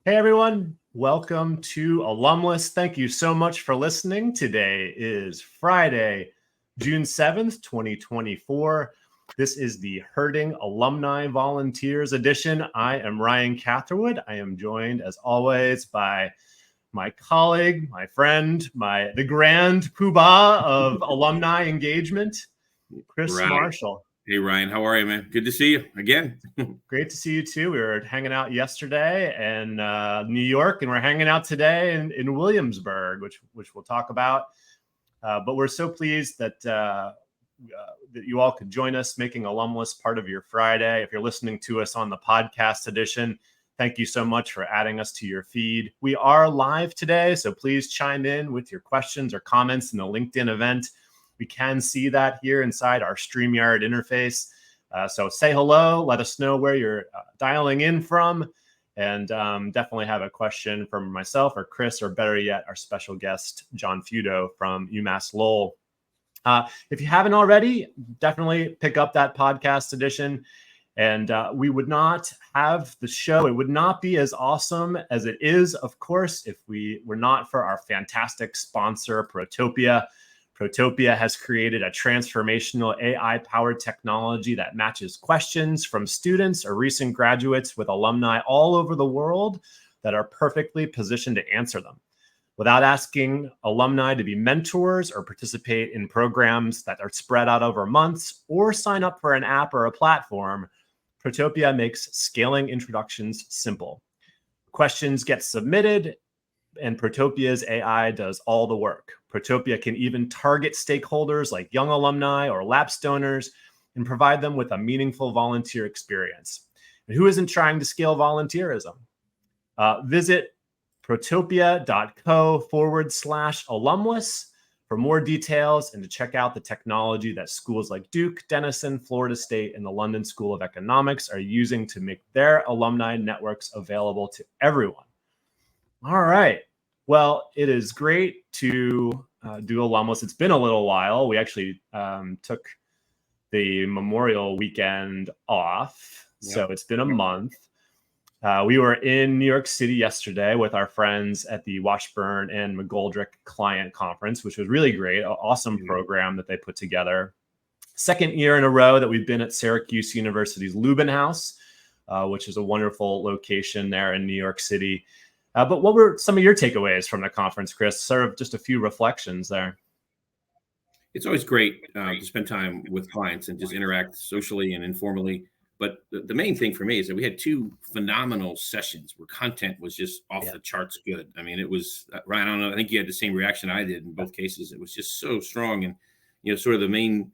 Hey everyone, welcome to Alumless. Thank you so much for listening. Today is Friday, June 7th, 2024. This is the Herding Alumni Volunteers edition. I am Ryan Catherwood. I am joined as always by my colleague, my friend, the grand poobah of alumni engagement, Chris Marshall. Hey, Ryan, how are you, man? Good to see you again. Great to see you too. We were hanging out yesterday in New York, and we're hanging out today in Williamsburg, which we'll talk about. But we're so pleased that you all could join us, making Alumless part of your Friday. If you're listening to us on the podcast edition, thank you so much for adding us to your feed. We are live today, so please chime in with your questions or comments in the LinkedIn event. We can see that here inside our StreamYard interface. So say hello, let us know where you're dialing in from, and definitely have a question from myself or Chris, or better yet, our special guest, John Feudo from UMass Lowell. If you haven't already, definitely pick up that podcast edition. And we would not have the show. It would not be as awesome as it is, of course, if we were not for our fantastic sponsor, Protopia. Protopia has created a transformational AI-powered technology that matches questions from students or recent graduates with alumni all over the world that are perfectly positioned to answer them. Without asking alumni to be mentors or participate in programs that are spread out over months or sign up for an app or a platform, Protopia makes scaling introductions simple. Questions get submitted, and Protopia's AI does all the work. Protopia can even target stakeholders like young alumni or lapsed donors and provide them with a meaningful volunteer experience. And who isn't trying to scale volunteerism? Visit protopia.co/alumless for more details and to check out the technology that schools like Duke, Denison, Florida State, and the London School of Economics are using to make their alumni networks available to everyone. All right. Well, it is great to do Alumless. It's been a little while. We actually took the Memorial weekend off, so it's been a month. We were in New York City yesterday with our friends at the Washburn and McGoldrick Client Conference, which was really great. An awesome program that they put together. Second year in a row that we've been at Syracuse University's Lubin House, which is a wonderful location there in New York City. But what were some of your takeaways from the conference, Chris? Sort of just a few reflections there. It's always great to spend time with clients and just interact socially and informally. But the main thing for me is that we had two phenomenal sessions where content was just off the charts good. I mean, it was, Ryan, I don't know, I think you had the same reaction I did in both cases. It was just so strong. And, sort of the main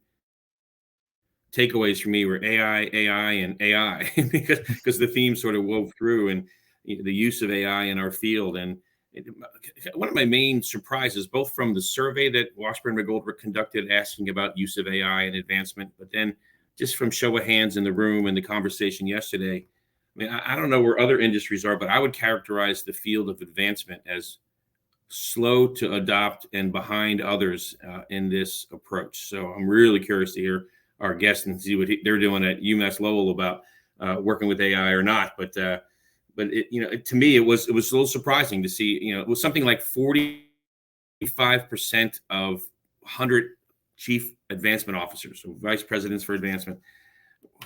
takeaways for me were AI, and AI, because the theme sort of wove through, and the use of AI in our field. And one of my main surprises, both from the survey that Washburn McGoldrick conducted asking about use of AI and advancement, but then just from show of hands in the room and the conversation yesterday. I mean, I don't know where other industries are, but I would characterize the field of advancement as slow to adopt and behind others in this approach. So I'm really curious to hear our guests and see what they're doing at UMass Lowell about working with AI or not. But it, to me, it was a little surprising to see, it was something like 45% of 100 chief advancement officers, so vice presidents for advancement,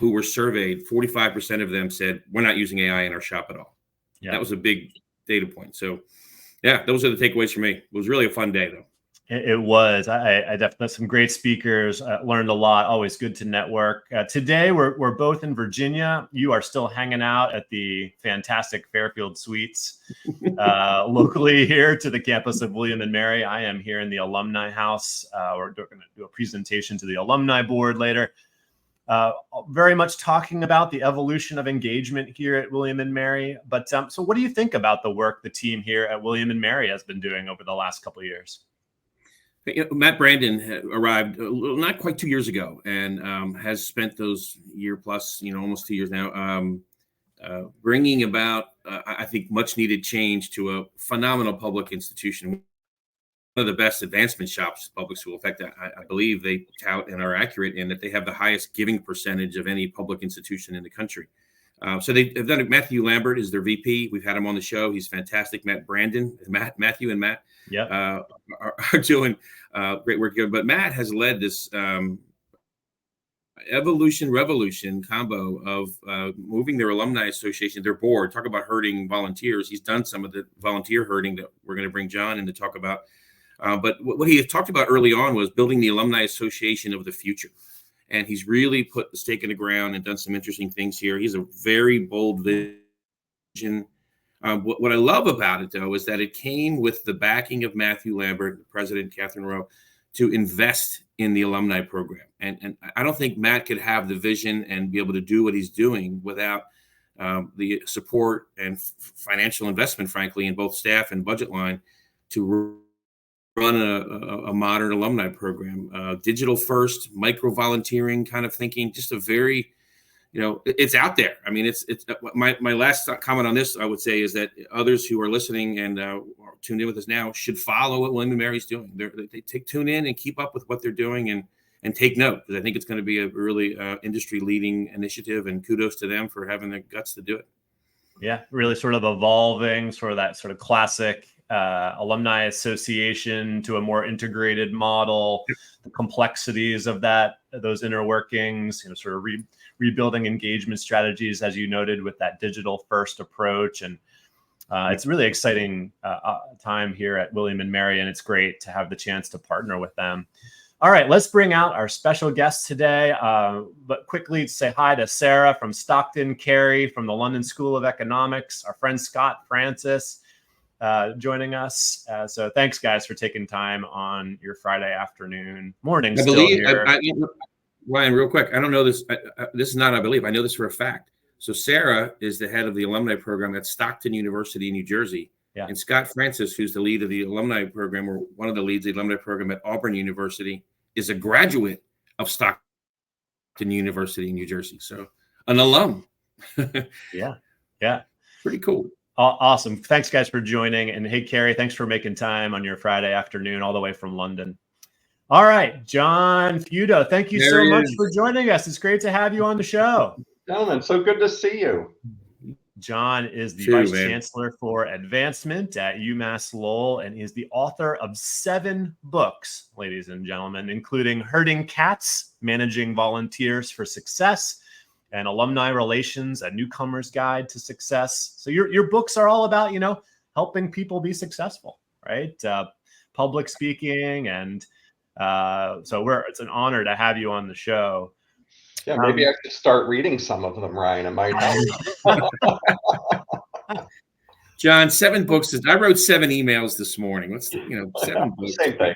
who were surveyed, 45% of them said, we're not using AI in our shop at all. Yeah. That was a big data point. So yeah, those are the takeaways for me. It was really a fun day though. It was. I definitely some great speakers. Learned a lot. Always good to network. Today we're both in Virginia. You are still hanging out at the fantastic Fairfield Suites locally here to the campus of William and Mary. I am here in the Alumni House. We're going to do a presentation to the Alumni Board later. Very much talking about the evolution of engagement here at William and Mary. But so what do you think about the work the team here at William and Mary has been doing over the last couple of years? Matt Brandon arrived not quite 2 years ago and has spent those year plus, almost 2 years now, bringing about, I think, much needed change to a phenomenal public institution. One of the best advancement shops, public school. In fact, I believe they tout and are accurate in that they have the highest giving percentage of any public institution in the country. So they've done it. Matthew Lambert is their VP. We've had him on the show. He's fantastic. Matthew and Matt are doing great work here. But Matt has led this evolution revolution combo of moving their alumni association, their board. Talk about herding volunteers. He's done some of the volunteer herding that we're going to bring John in to talk about. But what he had talked about early on was building the alumni association of the future. And he's really put the stake in the ground and done some interesting things here. He's a very bold vision. What I love about it, though, is that it came with the backing of Matthew Lambert, President Catherine Rowe, to invest in the alumni program. And I don't think Matt could have the vision and be able to do what he's doing without the support and financial investment, frankly, in both staff and budget line to run a modern alumni program, digital first, micro volunteering kind of thinking, just a very, it's out there. I mean, it's my last comment on this, I would say, is that others who are listening and are tuned in with us now should follow what William & Mary's doing. They tune in and keep up with what they're doing and take note, because I think it's going to be a really industry leading initiative, and kudos to them for having the guts to do it. Yeah, really sort of evolving sort of that sort of classic alumni association to a more integrated model, the complexities of those inner workings, sort of rebuilding engagement strategies, as you noted, with that digital first approach. And it's really exciting time here at William & Mary, and it's great to have the chance to partner with them. All right, let's bring out our special guest today. But quickly say hi to Sarah from Stockton, Carey from the London School of Economics, our friend Scott Francis joining us. So thanks, guys, for taking time on your Friday morning. Ryan, real quick, I don't know this. This is not, I believe. I know this for a fact. So Sarah is the head of the alumni program at Stockton University in New Jersey. Yeah. And Scott Francis, who's the lead of the alumni program, or one of the leads of the alumni program at Auburn University, is a graduate of Stockton University in New Jersey. So an alum. Yeah. Pretty cool. Awesome. Thanks, guys, for joining. And hey, Carey, thanks for making time on your Friday afternoon all the way from London. All right, John Feudo, thank you so much for joining us. It's great to have you on the show. Gentlemen, so good to see you. John is the Vice Chancellor for Advancement at UMass Lowell, and is the author of 7 books, ladies and gentlemen, including Herding Cats, Managing Volunteers for Success, and Alumni Relations, A Newcomer's Guide to Success. So your books are all about, helping people be successful, right? Public speaking, and so it's an honor to have you on the show. Yeah, maybe I should start reading some of them, Ryan. It might help. John, 7 books. I wrote 7 emails this morning. What's 7 books? Same thing.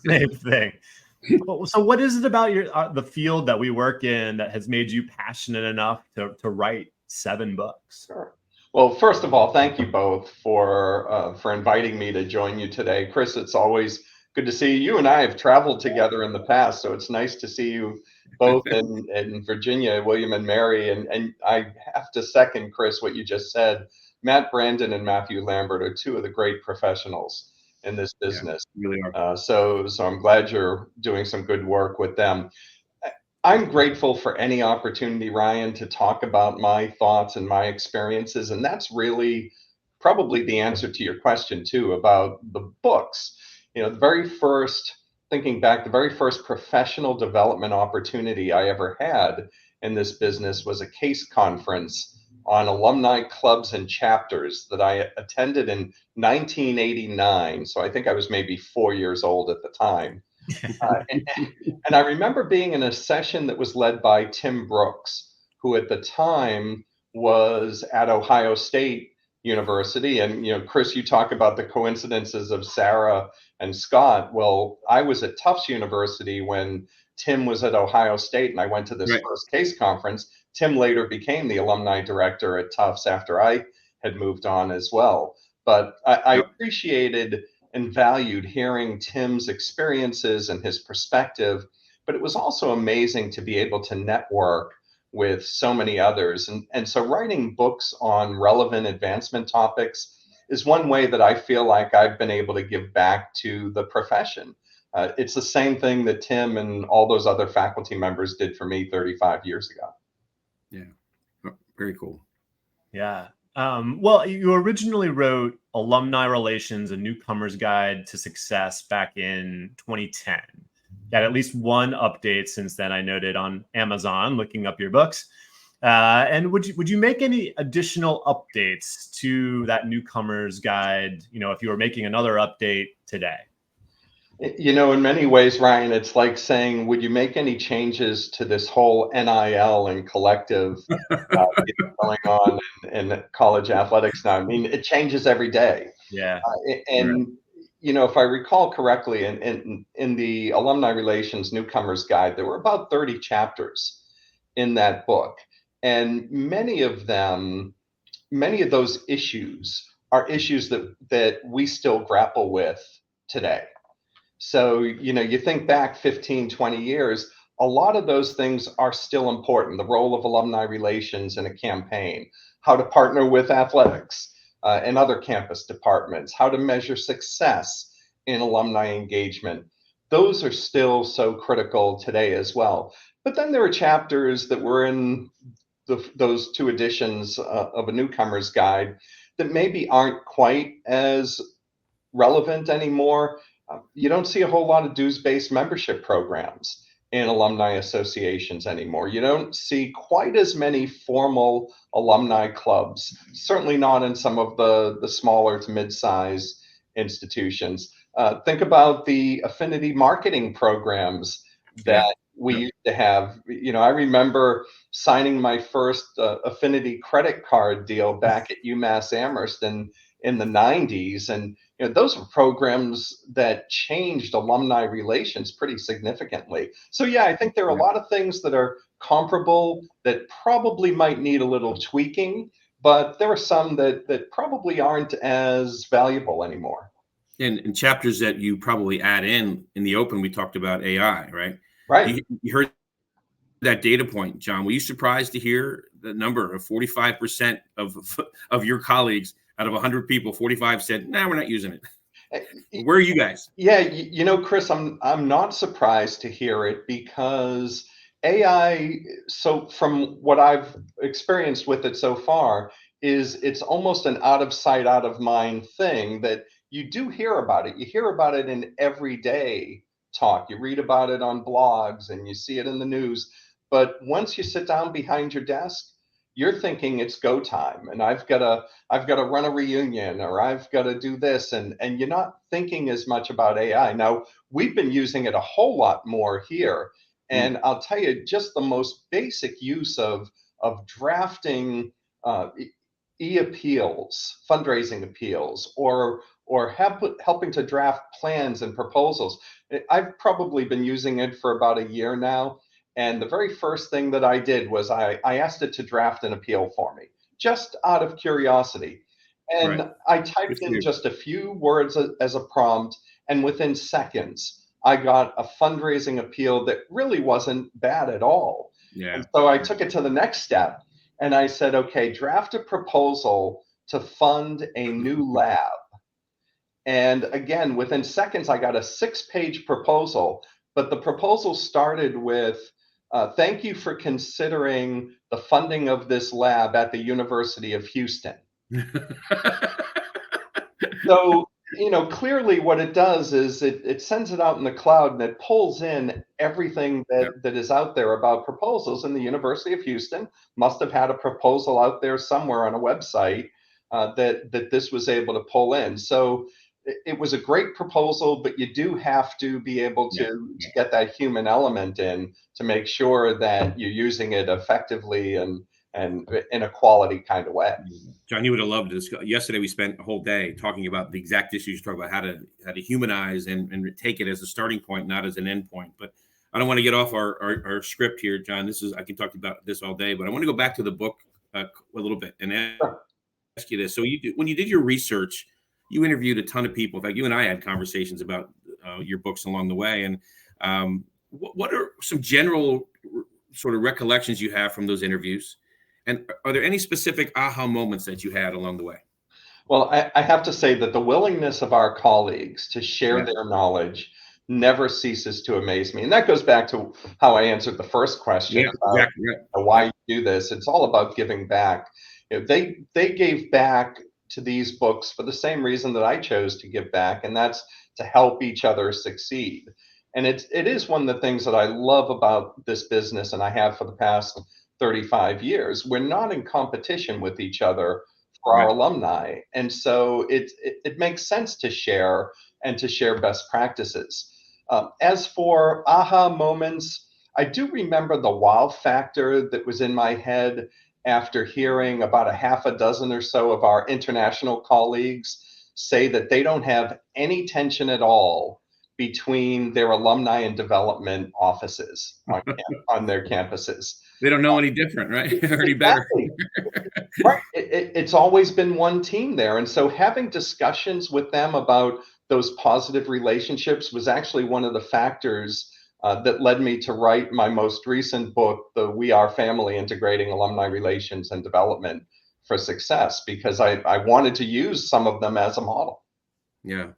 Same thing. So what is it about the field that we work in that has made you passionate enough to write 7 books? Sure. Well, first of all, thank you both for inviting me to join you today. Chris, it's always good to see you. You and I have traveled together in the past, so it's nice to see you both in Virginia, William & Mary. And I have to second, Chris, what you just said. Matt Brandon and Matthew Lambert are 2 of the great professionals in this business. Yeah, really are. So I'm glad you're doing some good work with them. I'm grateful for any opportunity, Ryan, to talk about my thoughts and my experiences. And that's really probably the answer to your question, too, about the books. Thinking back, the very first professional development opportunity I ever had in this business was a case conference on alumni clubs and chapters that I attended in 1989. So I think I was maybe 4 years old at the time. And I remember being in a session that was led by Tim Brooks, who at the time was at Ohio State University. And, Chris, you talk about the coincidences of Sarah and Scott. Well, I was at Tufts University when Tim was at Ohio State, and I went to this first case conference. Tim later became the alumni director at Tufts after I had moved on as well. But I appreciated and valued hearing Tim's experiences and his perspective, but it was also amazing to be able to network with so many others. And so writing books on relevant advancement topics is one way that I feel like I've been able to give back to the profession. It's the same thing that Tim and all those other faculty members did for me 35 years ago. Yeah. Very cool. Yeah. Well, you originally wrote Alumni Relations, a Newcomer's Guide to Success back in 2010. You had at least one update since then, I noted on Amazon, looking up your books. And would you make any additional updates to that Newcomer's Guide, if you were making another update today? In many ways, Ryan, it's like saying, would you make any changes to this whole NIL and collective going on in college athletics now? I mean, it changes every day. Yeah. And if I recall correctly, in the Alumni Relations Newcomers Guide, there were about 30 chapters in that book. And many of those issues are issues that we still grapple with today. So, you think back 15, 20 years, a lot of those things are still important. The role of alumni relations in a campaign, how to partner with athletics and other campus departments, how to measure success in alumni engagement. Those are still so critical today as well. But then there are chapters that were in those two editions of a Newcomer's Guide that maybe aren't quite as relevant anymore. You don't see a whole lot of dues-based membership programs in alumni associations anymore. You don't see quite as many formal alumni clubs, certainly not in some of the smaller to mid-size institutions. Think about the affinity marketing programs that we used to have. I remember signing my first affinity credit card deal back at UMass Amherst in the 90s. And those were programs that changed alumni relations pretty significantly. So yeah, I think there are a lot of things that are comparable that probably might need a little tweaking, but there are some that probably aren't as valuable anymore. And chapters that you probably add in the open, we talked about AI, right? Right. You heard that data point, John. Were you surprised to hear the number of 45% of your colleagues out of 100 people, 45 said, "No, we're not using it." Where are you guys? Yeah, Chris, I'm not surprised to hear it because AI, so from what I've experienced with it so far, it's almost an out of sight, out of mind thing that you do hear about it. You hear about it in everyday talk. You read about it on blogs and you see it in the news. But once you sit down behind your desk, you're thinking it's go time and I've got to run a reunion or I've got to do this, and you're not thinking as much about AI. Now, we've been using it a whole lot more here, and I'll tell you, just the most basic use of drafting e-appeals, fundraising appeals, or helping to draft plans and proposals. I've probably been using it for about a year now. And the very first thing that I did was I asked it to draft an appeal for me, just out of curiosity. And I typed in just a few words as a prompt, and within seconds, I got a fundraising appeal that really wasn't bad at all. Yeah. And so I took it to the next step, and I said, okay, draft a proposal to fund a new lab. And again, within seconds, I got a 6-page proposal, but the proposal started with, thank you for considering the funding of this lab at the University of Houston. So, clearly what it does is it sends it out in the cloud and it pulls in everything that is out there about proposals. And the University of Houston must have had a proposal out there somewhere on a website that this was able to pull in. So it was a great proposal, but you do have to be able to get that human element in to make sure that you're using it effectively and in a quality kind of way. John, you would have loved this. Yesterday, we spent a whole day talking about the exact issues, talking about how to humanize and take it as a starting point, not as an end point. But I don't want to get off our script here, John. I can talk about this all day, but I want to go back to the book a little bit and ask you this. So when you did your research, you interviewed a ton of people. In fact, you and I had conversations about your books along the way. And what are some general sort of recollections you have from those interviews? And are there any specific aha moments that you had along the way? Well, I have to say that the willingness of our colleagues to share their knowledge, never ceases to amaze me. And that goes back to how I answered the first question about exactly right. why you do this. It's all about giving back. They gave back to these books for the same reason that I chose to give back, and that's to help each other succeed. And it is one of the things that I love about this business, and I have for the past 35 years. We're not in competition with each other for our alumni. And so it makes sense to share and to share best practices. As for aha moments, I do remember the wow factor that was in my head after hearing about a half a dozen or so of our international colleagues say that they don't have any tension at all between their alumni and development offices on their campuses. They don't know any different, right? Or any better. Right. It's always been one team there. And so having discussions with them about those positive relationships was actually one of the factors that led me to write my most recent book, the We Are Family: Integrating Alumni Relations and Development for Success, because I wanted to use some of them as a model. Yeah.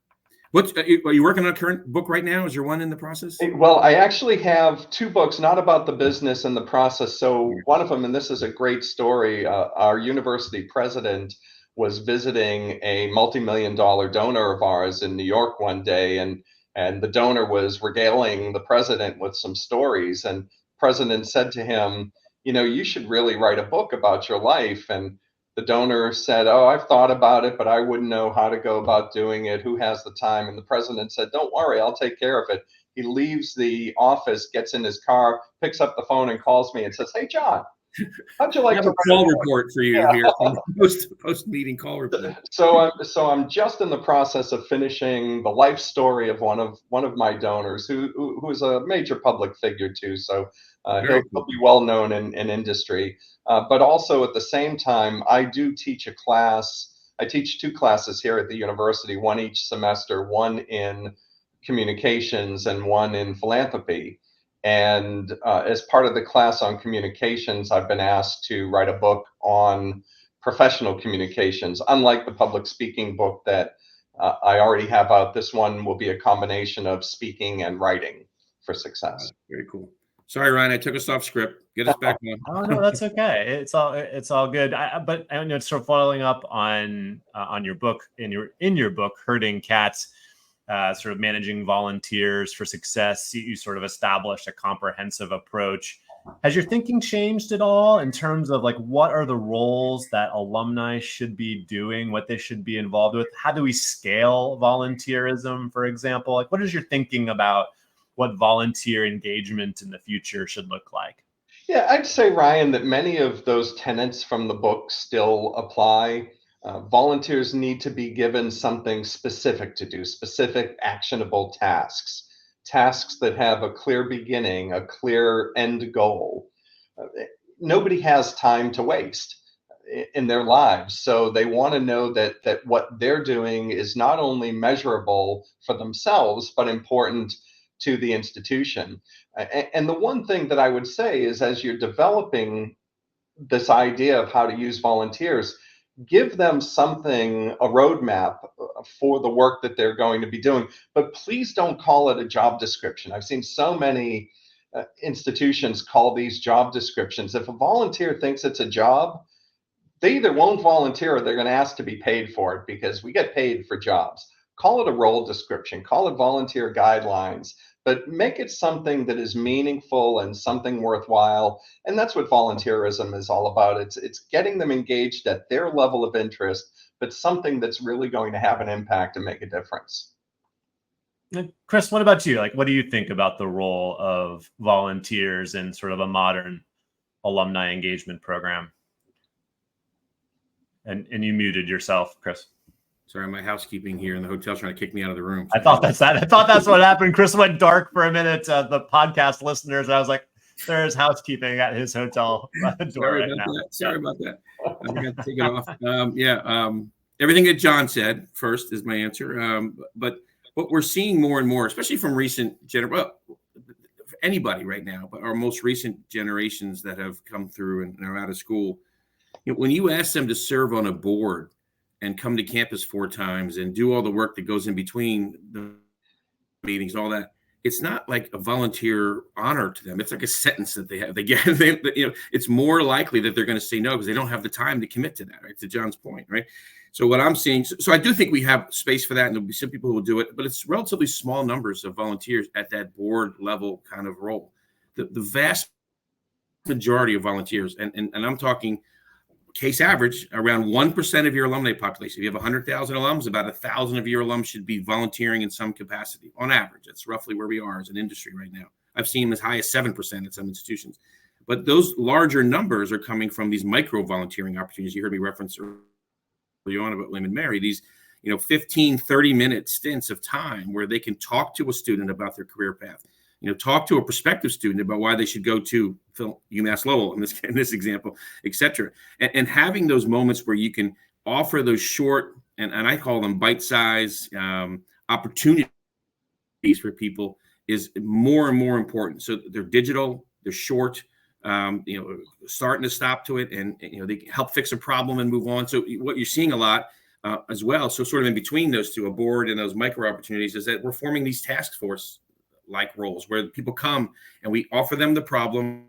Are you working on a current book right now? Is there one in the process? Well, I actually have two books, not about the business and the process. So one of them, and this is a great story, our university president was visiting a multi-million-dollar donor of ours in New York one day, and the donor was regaling the president with some stories. And the president said to him, you should really write a book about your life. And the donor said, "Oh, I've thought about it, but I wouldn't know how to go about doing it. Who has the time?" And the president said, "Don't worry, I'll take care of it." He leaves the office, gets in his car, picks up the phone and calls me and says, "Hey, John, how'd you like I have to a call report for you here, post meeting call report." So I'm just in the process of finishing the life story of one of my donors, who's a major public figure too. So he'll be well known in industry. But also at the same time, I do teach a class. I teach two classes here at the university, one each semester, one in communications and one in philanthropy. And as part of the class on communications, I've been asked to write a book on professional communications. Unlike the public speaking book that I already have out, this one will be a combination of speaking and writing for success. Very cool. Sorry, Ryan, I took us off script. Get us back on. Oh no, that's okay. It's all good. But I know, sort of following up on your book, in your book, Herding Cats, sort of managing volunteers for success. You sort of established a comprehensive approach. Has your thinking changed at all in terms of like what are the roles that alumni should be doing, what they should be involved with? How do we scale volunteerism, for example? Like, what is your thinking about what volunteer engagement in the future should look like? Yeah, I'd say, Ryan, that many of those tenets from the book still apply. Volunteers need to be given something specific to do, specific actionable tasks, tasks that have a clear beginning, a clear end goal. Nobody has time to waste in their lives. So they want to know that what they're doing is not only measurable for themselves, but important to the institution. And the one thing that I would say is, as you're developing this idea of how to use volunteers, give them something, a roadmap for the work that they're going to be doing, but please don't call it a job description. I've seen so many institutions call these job descriptions. If a volunteer thinks it's a job, they either won't volunteer or they're going to ask to be paid for it, because we get paid for jobs. Call it a role description, call it volunteer guidelines, but make it something that is meaningful and something worthwhile. And that's what volunteerism is all about. It's getting them engaged at their level of interest, but something that's really going to have an impact and make a difference. Chris, what about you? Like, what do you think about the role of volunteers in sort of a modern alumni engagement program? And you muted yourself, Chris. Sorry, my housekeeping here in the hotel's trying to kick me out of the room. I thought that's what happened. Chris went dark for a minute. The podcast listeners, I was like, there's housekeeping at his hotel door right now. Sorry about that. I got to take it off. Everything that John said first is my answer. But what we're seeing more and more, especially from recent anybody right now, but our most recent generations that have come through and are out of school, when you ask them to serve on a board and come to campus 4 times and do all the work that goes in between the meetings, all that, it's not like a volunteer honor to them. It's like a sentence that they have. They get, it's more likely that they're going to say no because they don't have the time to commit to that, right? To John's point, right? So what I'm seeing, so I do think we have space for that, and there'll be some people who will do it, but it's relatively small numbers of volunteers at that board level kind of role. The vast majority of volunteers, and I'm talking case average, around 1% of your alumni population. If you have 100,000 alums, about 1,000 of your alums should be volunteering in some capacity on average. That's roughly where we are as an industry right now. I've seen as high as 7% at some institutions. But those larger numbers are coming from these micro volunteering opportunities. You heard me reference early on about William and Mary, these 15, 30-minute stints of time where they can talk to a student about their career path, talk to a prospective student about why they should go to UMass Lowell in this example, et cetera. And having those moments where you can offer those short, and I call them bite-sized opportunities for people is more and more important. So they're digital, they're short, starting to stop to it, and they help fix a problem and move on. So what you're seeing a lot as well, so sort of in between those two, a board and those micro opportunities, is that we're forming these task force like roles where people come and we offer them the problem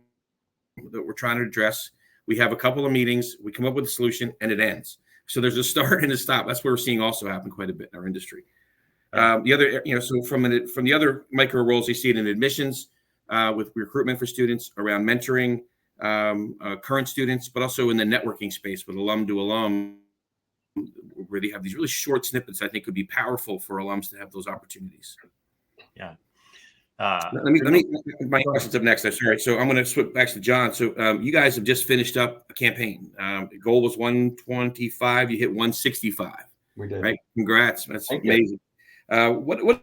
that we're trying to address. We have a couple of meetings, we come up with a solution, and it ends. So there's a start and a stop. That's what we're seeing also happen quite a bit in our industry. The other, so from the other micro roles, you see it in admissions with recruitment for students, around mentoring current students, but also in the networking space with alum to alum, where they have these really short snippets. I think could be powerful for alums to have those opportunities. Yeah. Let me my questions up next. I'm sorry. So I'm going to switch back to John. So you guys have just finished up a campaign. The goal was 125. You hit 165. We did. Right. Congrats. That's Thank amazing. What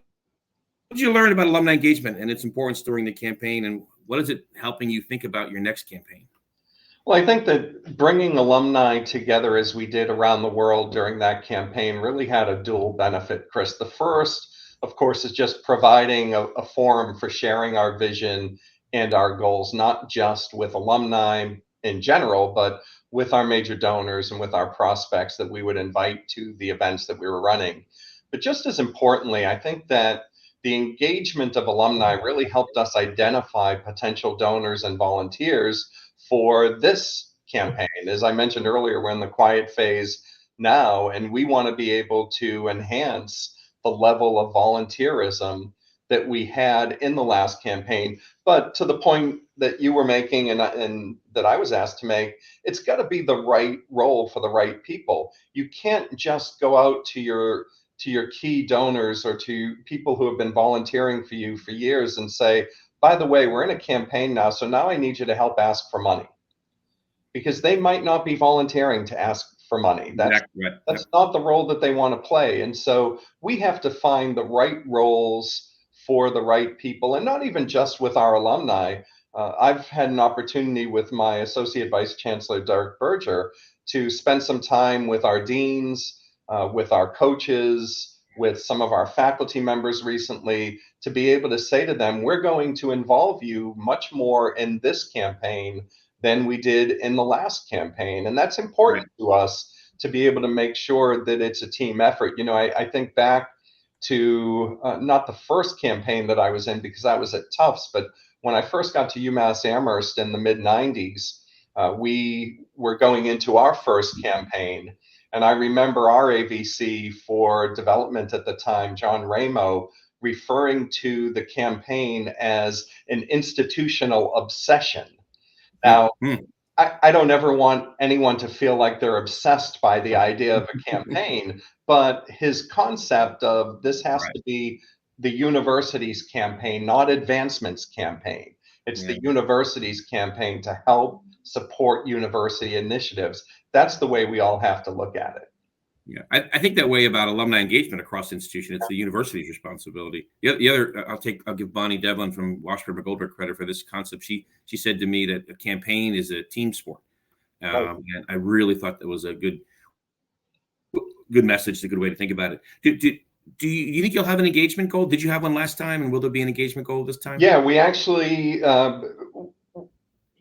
did you learn about alumni engagement and its importance during the campaign, and what is it helping you think about your next campaign? Well, I think that bringing alumni together as we did around the world during that campaign really had a dual benefit, Chris. The first, of course, is just providing a forum for sharing our vision and our goals, not just with alumni in general, but with our major donors and with our prospects that we would invite to the events that we were running. But just as importantly, I think that the engagement of alumni really helped us identify potential donors and volunteers for this campaign. As I mentioned earlier, we're in the quiet phase now, and we want to be able to enhance the level of volunteerism that we had in the last campaign. But to the point that you were making and that I was asked to make, it's got to be the right role for the right people. You can't just go out to your key donors or to people who have been volunteering for you for years and say, by the way, we're in a campaign now, so now I need you to help ask for money. Because they might not be volunteering to ask for money. That's not the role that they want to play. And so we have to find the right roles for the right people, and not even just with our alumni. I've had an opportunity with my Associate Vice Chancellor, Derek Berger, to spend some time with our deans, with our coaches, with some of our faculty members recently, to be able to say to them, we're going to involve you much more in this campaign than we did in the last campaign. And that's important to us to be able to make sure that it's a team effort. I think back to not the first campaign that I was in, because I was at Tufts, but when I first got to UMass Amherst in the mid-90s, we were going into our first campaign. And I remember our AVC for development at the time, John Ramo, referring to the campaign as an institutional obsession. Now, I don't ever want anyone to feel like they're obsessed by the idea of a campaign, but his concept of this has to be the university's campaign, not advancement's campaign. It's the university's campaign to help support university initiatives. That's the way we all have to look at it. Yeah, I think that way about alumni engagement across the institution. It's the university's responsibility. The other, I'll give Bonnie Devlin from Washburn McGoldrick credit for this concept. She said to me that a campaign is a team sport, and I really thought that was a good message, a good way to think about it. Do you think you'll have an engagement goal? Did you have one last time, and will there be an engagement goal this time? Yeah, we actually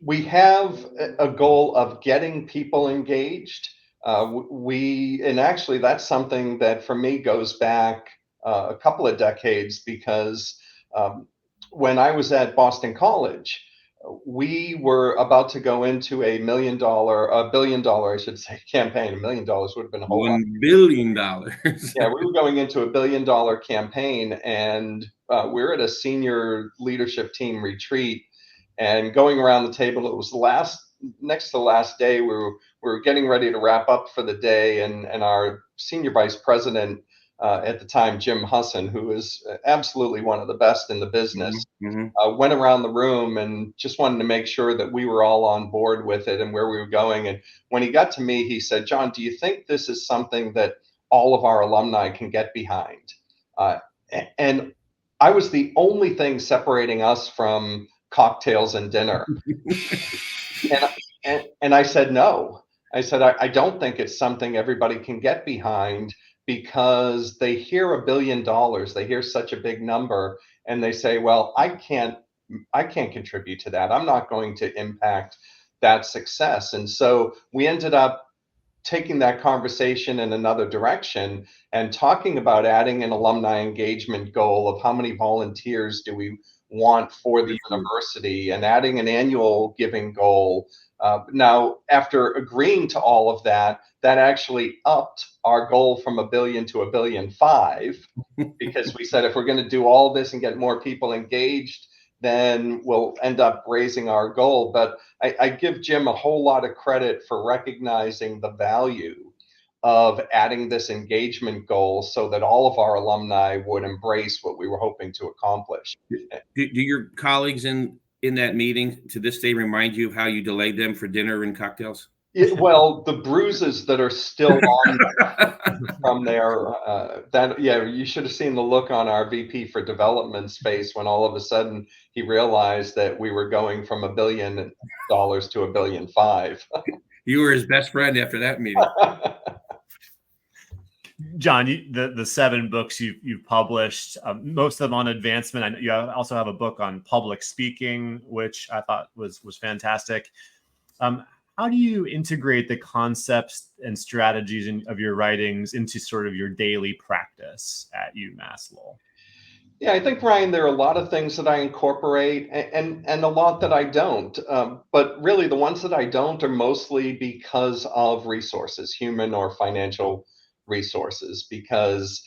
we have a goal of getting people engaged. And actually that's something that for me goes back a couple of decades, because when I was at Boston College, we were about to go into a $1 billion, I should say, campaign. $1 million would have been a whole lot. $1 billion. Yeah, we were going into a $1 billion campaign, and we're at a senior leadership team retreat, and going around the table. It was next to the last day. We were getting ready to wrap up for the day, and our senior vice president at the time, Jim Husson, who is absolutely one of the best in the business, went around the room and just wanted to make sure that we were all on board with it and where we were going. And when he got to me, he said, "John, do you think this is something that all of our alumni can get behind?" And I was the only thing separating us from cocktails and dinner. And I said, no. I said, I don't think it's something everybody can get behind, because they hear $1 billion, they hear such a big number, and they say, well, I can't contribute to that. I'm not going to impact that success. And so we ended up taking that conversation in another direction and talking about adding an alumni engagement goal of how many volunteers do we want for the university, and adding an annual giving goal. Now, after agreeing to all of that, that actually upped our goal from $1 billion to $1.5 billion, because we said if we're going to do all this and get more people engaged, then we'll end up raising our goal. But I give Jim a whole lot of credit for recognizing the value of adding this engagement goal so that all of our alumni would embrace what we were hoping to accomplish. Do your colleagues in that meeting to this day remind you of how you delayed them for dinner and cocktails? Well, the bruises that are still on from there, you should have seen the look on our VP for development's face when all of a sudden he realized that we were going from $1 billion to $1.5 billion. You were his best friend after that meeting. John, the 7 books you've published, most of them on advancement. I know you also have a book on public speaking, which I thought was fantastic. How do you integrate the concepts and strategies of your writings into sort of your daily practice at UMass Lowell? Yeah, I think, Ryan, there are a lot of things that I incorporate and a lot that I don't. But really, the ones that I don't are mostly because of resources, human or financial resources, because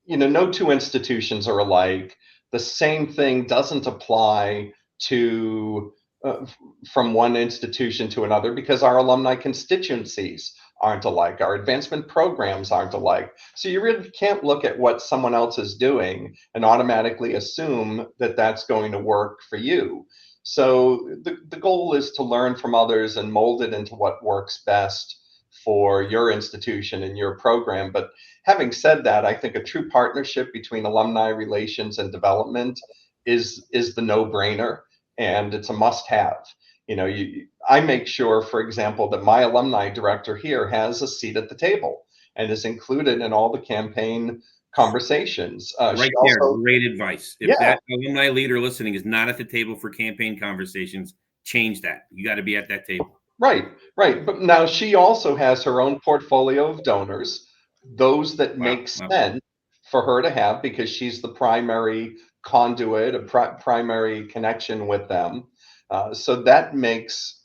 no two institutions are alike. The same thing doesn't apply to from one institution to another, because our alumni constituencies aren't alike, our advancement programs aren't alike. So you really can't look at what someone else is doing and automatically assume that that's going to work for you. So the goal is to learn from others and mold it into what works best for your institution and your program. But having said that, I think a true partnership between alumni relations and development is the no-brainer, and it's a must-have. I make sure, for example, that my alumni director here has a seat at the table and is included in all the campaign conversations. Right there, great advice. If that alumni leader listening is not at the table for campaign conversations, change that. You got to be at that table. Right. But now she also has her own portfolio of donors, those that make sense for her to have, because she's the primary conduit, a primary connection with them. So that makes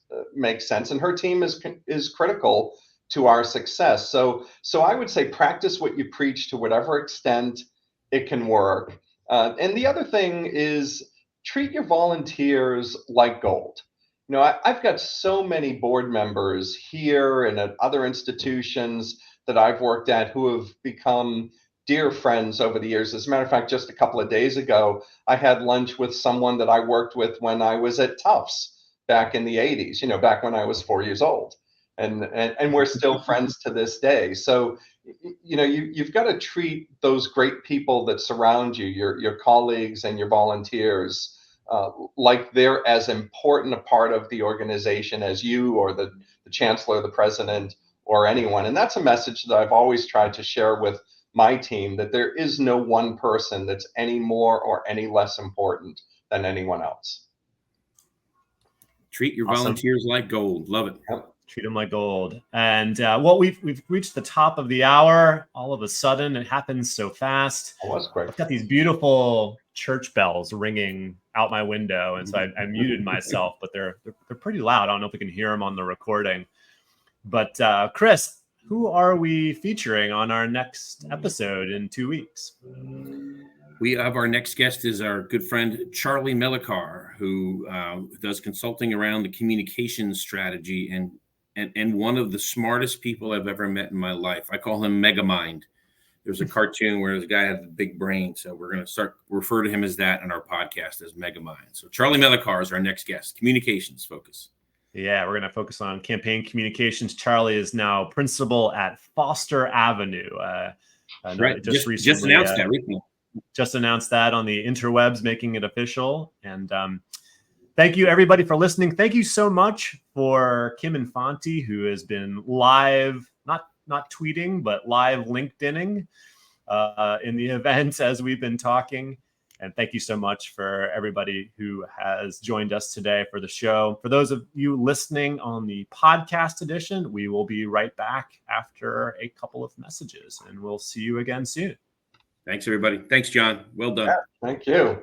sense, and her team is critical to our success. So I would say practice what you preach to whatever extent it can work. And the other thing is treat your volunteers like gold. I've got so many board members here and at other institutions that I've worked at who have become dear friends over the years. As a matter of fact, just a couple of days ago, I had lunch with someone that I worked with when I was at Tufts back in the 80s, back when I was 4 years old. And we're still friends to this day. So, you've got to treat those great people that surround you, your colleagues and your volunteers, like they're as important a part of the organization as you or the chancellor, the president, or anyone. And that's a message that I've always tried to share with my team, that there is no one person that's any more or any less important than anyone else. Treat your volunteers like gold. Love it. Yep. Treat them like gold. And we've reached the top of the hour. All of a sudden, it happens so fast. It was quick. I've got these beautiful church bells ringing out my window, and so I muted myself. But they're pretty loud. I don't know if we can hear them on the recording. But Chris, who are we featuring on our next episode in 2 weeks? We have our next guest is our good friend Charlie Melikar, who does consulting around the communications strategy and one of the smartest people I've ever met in my life. I call him Megamind. There's a cartoon where the guy has a big brain, so we're going to refer to him as that in our podcast as Megamind. So Charlie Melikar is our next guest, communications focus. Yeah, we're going to focus on campaign communications. Charlie is now principal at Foster Avenue. Right. Just announced that recently. Just announced that on the interwebs, making it official. And thank you, everybody, for listening. Thank you so much for Kim Infanti, who has been live, not tweeting, but live LinkedIning in the event as we've been talking. And thank you so much for everybody who has joined us today for the show. For those of you listening on the podcast edition, we will be right back after a couple of messages, and we'll see you again soon. Thanks, everybody. Thanks, John. Well done. Yeah, thank you.